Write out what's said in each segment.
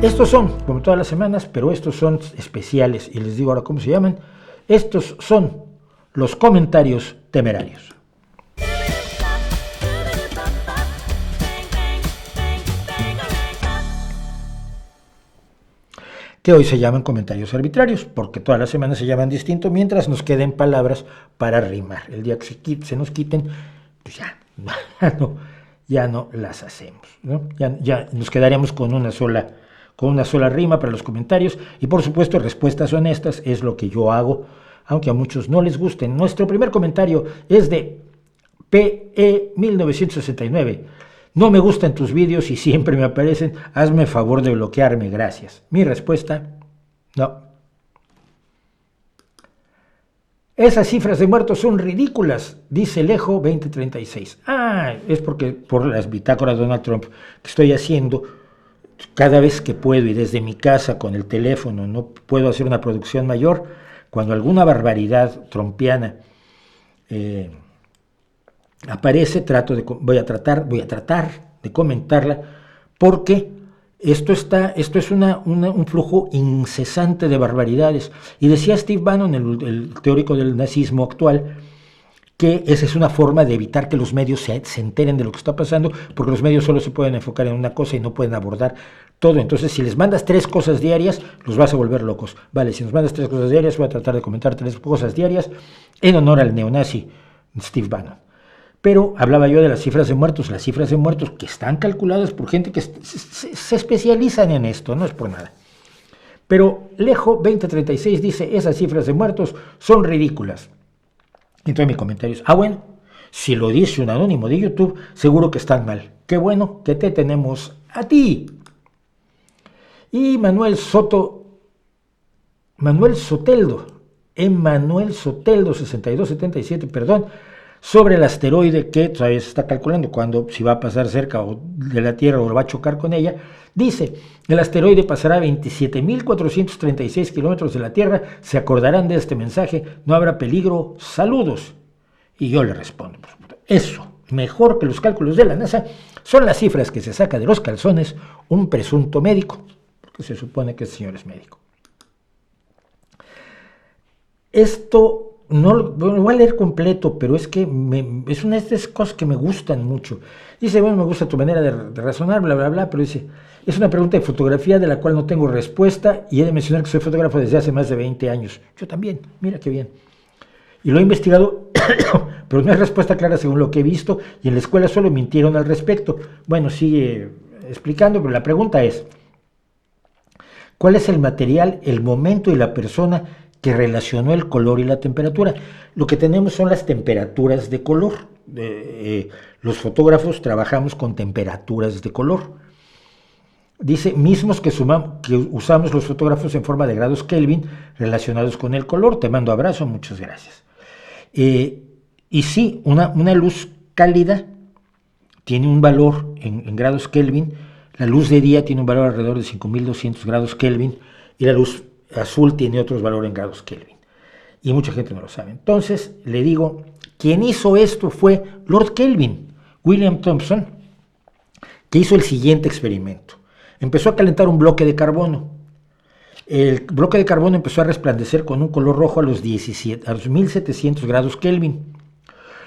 Estos son, como todas las semanas, pero estos son especiales y les digo ahora cómo se llaman. Estos son los comentarios temerarios. Que hoy se llaman comentarios arbitrarios, porque todas las semanas se llaman distinto, mientras nos queden palabras para rimar. El día que se nos quiten, pues ya no las hacemos, ¿no? Ya nos quedaremos con una sola rima para los comentarios, y por supuesto respuestas honestas es lo que yo hago, aunque a muchos no les gusten. Nuestro primer comentario es de PE 1969. No me gustan tus vídeos y siempre me aparecen. Hazme favor de bloquearme, gracias. Mi respuesta, no. Esas cifras de muertos son ridículas, dice Lejo 2036. Es porque por las bitácoras de Donald Trump que estoy haciendo, cada vez que puedo y desde mi casa con el teléfono, no puedo hacer una producción mayor, cuando alguna barbaridad trumpiana aparece, voy a tratar de comentarla, porque esto es un flujo incesante de barbaridades. Y decía Steve Bannon, el teórico del nazismo actual, que esa es una forma de evitar que los medios se enteren de lo que está pasando, porque los medios solo se pueden enfocar en una cosa y no pueden abordar todo. Entonces, si les mandas 3 cosas diarias, los vas a volver locos. Vale, si nos mandas 3 cosas diarias, voy a tratar de comentar 3 cosas diarias en honor al neonazi Steve Bannon. Pero hablaba yo de las cifras de muertos que están calculadas por gente que se especializan en esto, no es por nada. Pero Lejo 2036 dice, esas cifras de muertos son ridículas. Entonces mi comentario es, bueno, si lo dice un anónimo de YouTube, seguro que están mal. Qué bueno que te tenemos a ti. Y Emanuel Soteldo 6277, sobre el asteroide que todavía se está calculando si va a pasar cerca de la Tierra o va a chocar con ella, dice, el asteroide pasará a 27.436 kilómetros de la Tierra, se acordarán de este mensaje, no habrá peligro, saludos. Y yo le respondo, eso, mejor que los cálculos de la NASA, son las cifras que se saca de los calzones un presunto médico, porque se supone que el señor es médico. Esto no lo voy a leer completo, pero es que es una de estas cosas que me gustan mucho. Dice, me gusta tu manera de razonar, bla, bla, bla, pero dice, es una pregunta de fotografía de la cual no tengo respuesta y he de mencionar que soy fotógrafo desde hace más de 20 años. Yo también, mira qué bien. Y lo he investigado, pero no hay respuesta clara según lo que he visto y en la escuela solo mintieron al respecto. Bueno, sigue explicando, pero la pregunta es, ¿cuál es el material, el momento y la persona que relacionó el color y la temperatura? Lo que tenemos son las temperaturas de color. Los fotógrafos trabajamos con temperaturas de color. Dice, mismos que usamos los fotógrafos en forma de grados Kelvin relacionados con el color. Te mando abrazo, muchas gracias. Y sí, una luz cálida tiene un valor en grados Kelvin. La luz de día tiene un valor alrededor de 5.200 grados Kelvin y la luz azul tiene otros valores en grados Kelvin. Y mucha gente no lo sabe. Entonces, le digo, quien hizo esto fue Lord Kelvin, William Thomson, que hizo el siguiente experimento. Empezó a calentar un bloque de carbono. El bloque de carbono empezó a resplandecer con un color rojo a los 1.700 grados Kelvin.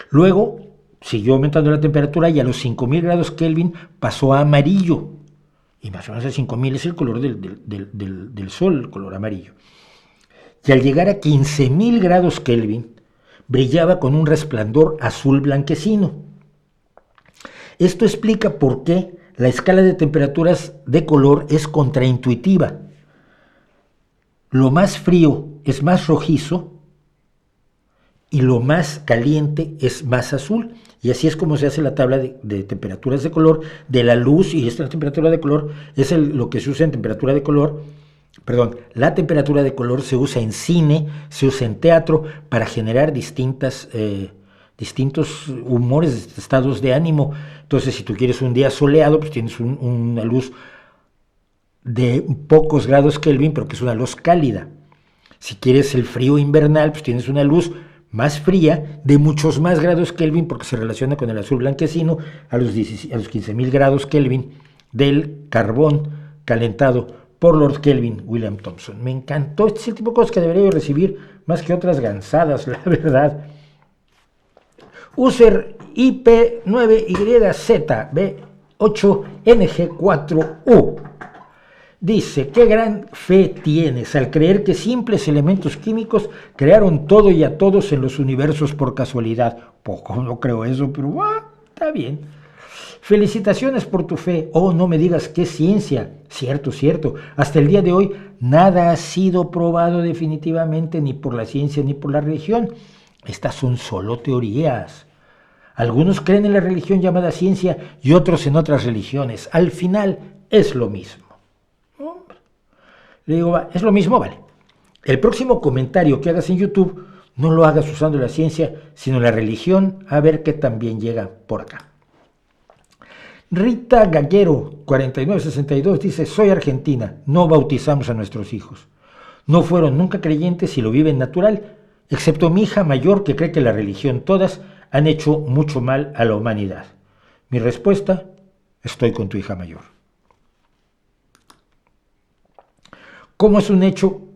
Luego, siguió aumentando la temperatura y a los 5.000 grados Kelvin pasó a amarillo. Y más o menos a 5.000 es el color del sol, el color amarillo. Y al llegar a 15.000 grados Kelvin, brillaba con un resplandor azul blanquecino. Esto explica por qué la escala de temperaturas de color es contraintuitiva. Lo más frío es más rojizo y lo más caliente es más azul. Y así es como se hace la tabla de temperaturas de color de la luz, y esta temperatura de color es lo que se usa en temperatura de color, la temperatura de color se usa en cine, se usa en teatro para generar distintos humores, estados de ánimo. Entonces, si tú quieres un día soleado, pues tienes una luz de pocos grados Kelvin, pero que es una luz cálida. Si quieres el frío invernal, pues tienes una luz más fría de muchos más grados Kelvin, porque se relaciona con el azul blanquecino a los 15.000 grados Kelvin del carbón calentado por Lord Kelvin William Thompson. Me encantó. Este es el tipo de cosas que debería yo recibir más que otras gansadas, la verdad. User IP9YZB8NG4U dice: qué gran fe tienes al creer que simples elementos químicos crearon todo y a todos en los universos por casualidad. Poco no creo eso, pero está bien. Felicitaciones por tu fe. Oh, no me digas qué ciencia. Cierto, cierto. Hasta el día de hoy nada ha sido probado definitivamente ni por la ciencia ni por la religión. Estas son solo teorías. Algunos creen en la religión llamada ciencia y otros en otras religiones. Al final es lo mismo. Le digo, es lo mismo, vale. El próximo comentario que hagas en YouTube no lo hagas usando la ciencia, sino la religión, a ver qué también llega por acá. Rita Gaguero, 4962, dice: soy argentina, no bautizamos a nuestros hijos. No fueron nunca creyentes y lo viven natural, excepto mi hija mayor que cree que la religión, todas han hecho mucho mal a la humanidad. Mi respuesta: estoy con tu hija mayor. Como es un hecho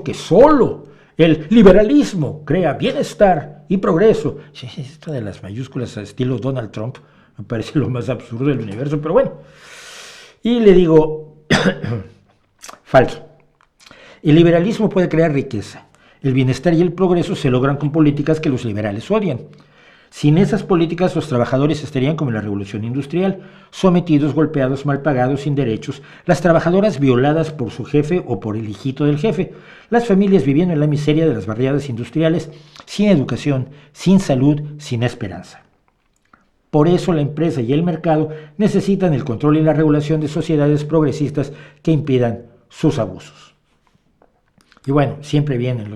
que solo el liberalismo crea bienestar y progreso. Sí, esto de las mayúsculas a estilo Donald Trump me parece lo más absurdo del universo, pero bueno. Y le digo, falso. El liberalismo puede crear riqueza. El bienestar y el progreso se logran con políticas que los liberales odian. Sin esas políticas, los trabajadores estarían como en la revolución industrial, sometidos, golpeados, mal pagados, sin derechos, las trabajadoras violadas por su jefe o por el hijito del jefe, las familias viviendo en la miseria de las barriadas industriales, sin educación, sin salud, sin esperanza. Por eso la empresa y el mercado necesitan el control y la regulación de sociedades progresistas que impidan sus abusos. Y bueno, siempre vienen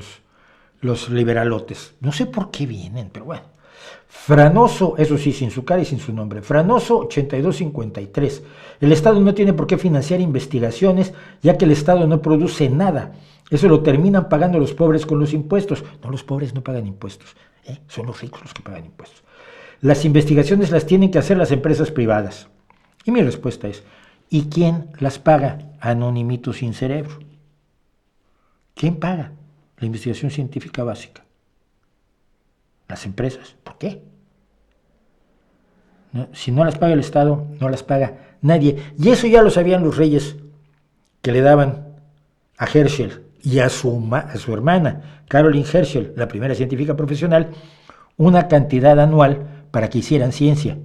los liberalotes. No sé por qué vienen, pero bueno. Franoso, eso sí, sin su cara y sin su nombre. Franoso 8253. El Estado no tiene por qué financiar investigaciones, ya que el Estado no produce nada. Eso lo terminan pagando los pobres con los impuestos. No, los pobres no pagan impuestos. Son los ricos los que pagan impuestos. Las investigaciones las tienen que hacer las empresas privadas. Y mi respuesta es: ¿y quién las paga? Anonimito sin cerebro. ¿Quién paga la investigación científica básica? Las empresas. ¿Por qué? ¿No? Si no las paga el Estado, no las paga nadie. Y eso ya lo sabían los reyes, que le daban a Herschel y a su hermana, Caroline Herschel, la primera científica profesional, una cantidad anual para que hicieran ciencia,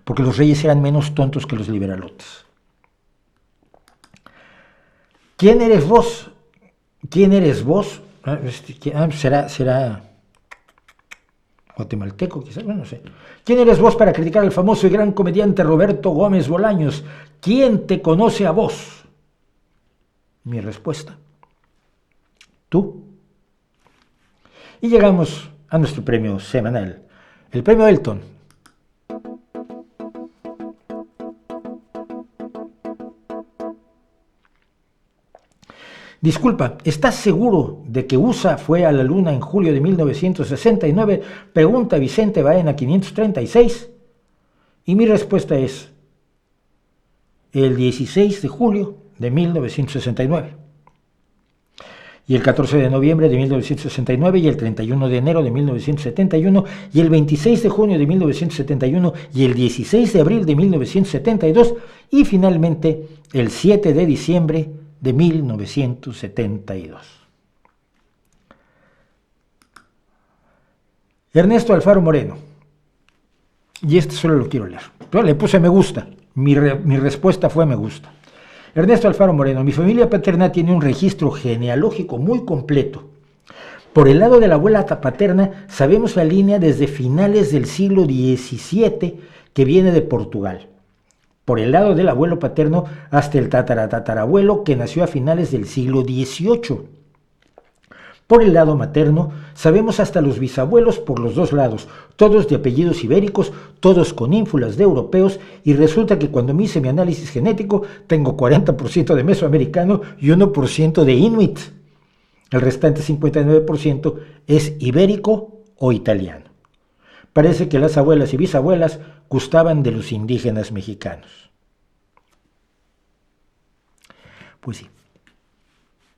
porque los reyes eran menos tontos que los liberalotes. ¿Quién eres vos? ¿Quién eres vos? Será guatemalteco, quizás, bueno, no sé. ¿Quién eres vos para criticar al famoso y gran comediante Roberto Gómez Bolaños? ¿Quién te conoce a vos? Mi respuesta: tú. Y llegamos a nuestro premio semanal, el premio Elton. Disculpa, ¿estás seguro de que USA fue a la Luna en julio de 1969? Pregunta Vicente Baena 536. Y mi respuesta es: el 16 de julio de 1969. Y el 14 de noviembre de 1969, y el 31 de enero de 1971, y el 26 de junio de 1971, y el 16 de abril de 1972, y finalmente el 7 de diciembre de 1972. Ernesto Alfaro Moreno. Y este solo lo quiero leer. Yo le puse me gusta. Mi respuesta fue me gusta. Ernesto Alfaro Moreno. Mi familia paterna tiene un registro genealógico muy completo. Por el lado de la abuela paterna sabemos la línea desde finales del siglo XVII que viene de Portugal. Por el lado del abuelo paterno hasta el tatarabuelo que nació a finales del siglo XVIII. Por el lado materno sabemos hasta los bisabuelos por los dos lados, todos de apellidos ibéricos, todos con ínfulas de europeos, y resulta que cuando me hice mi análisis genético tengo 40% de mesoamericano y 1% de inuit. El restante 59% es ibérico o italiano. Parece que las abuelas y bisabuelas gustaban de los indígenas mexicanos. Pues sí,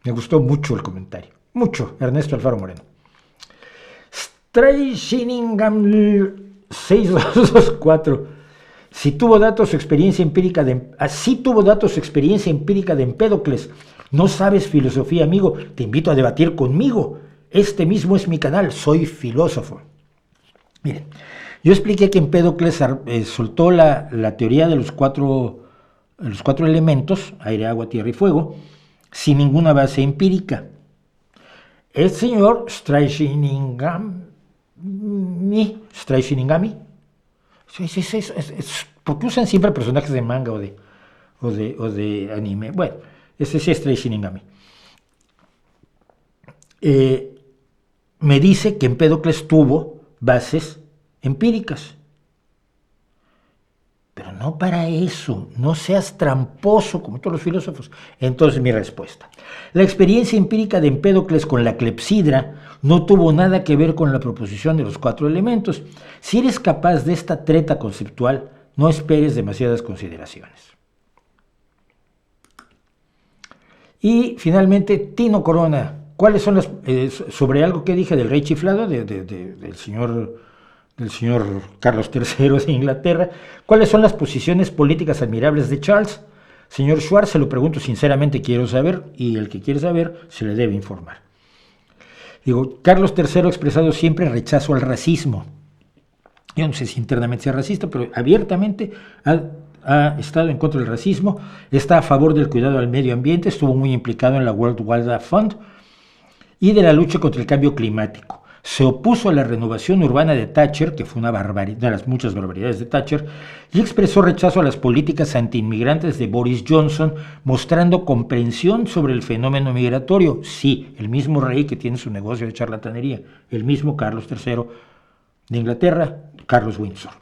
me gustó mucho el comentario. Mucho, Ernesto Alfaro Moreno. Stray Shiningham 6224. Si tuvo datos o experiencia empírica de Empédocles. No sabes filosofía, amigo. Te invito a debatir conmigo. Este mismo es mi canal. Soy filósofo. Miren, yo expliqué que Empédocles soltó la teoría de los cuatro elementos, aire, agua, tierra y fuego, sin ninguna base empírica. El señor Straisiningami, ¿por qué usan siempre personajes de manga o de anime? Bueno, ese sí es Straisiningami. Me dice que Empédocles tuvo bases empíricas. Pero no para eso, no seas tramposo como todos los filósofos. Entonces mi respuesta. La experiencia empírica de Empédocles con la clepsidra no tuvo nada que ver con la proposición de los cuatro elementos. Si eres capaz de esta treta conceptual, no esperes demasiadas consideraciones. Y finalmente, Tino Corona. ¿Cuáles son las... sobre algo que dije del rey chiflado, del señor Carlos III de Inglaterra? ¿Cuáles son las posiciones políticas admirables de Charles? Señor Schwartz, se lo pregunto sinceramente, quiero saber, y el que quiere saber se le debe informar. Digo, Carlos III ha expresado siempre rechazo al racismo. Yo no sé si internamente sea racista, pero abiertamente ha estado en contra del racismo, está a favor del cuidado al medio ambiente, estuvo muy implicado en la World Wildlife Fund y de la lucha contra el cambio climático. Se opuso a la renovación urbana de Thatcher, que fue una barbaridad, de las muchas barbaridades de Thatcher, y expresó rechazo a las políticas antiinmigrantes de Boris Johnson, mostrando comprensión sobre el fenómeno migratorio. Sí, el mismo rey que tiene su negocio de charlatanería, el mismo Carlos III de Inglaterra, Carlos Windsor.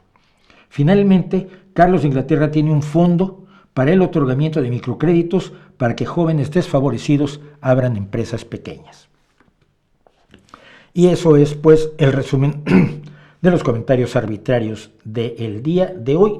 Finalmente, Carlos de Inglaterra tiene un fondo para el otorgamiento de microcréditos para que jóvenes desfavorecidos abran empresas pequeñas. Y eso es, pues, el resumen de los comentarios arbitrarios del día de hoy.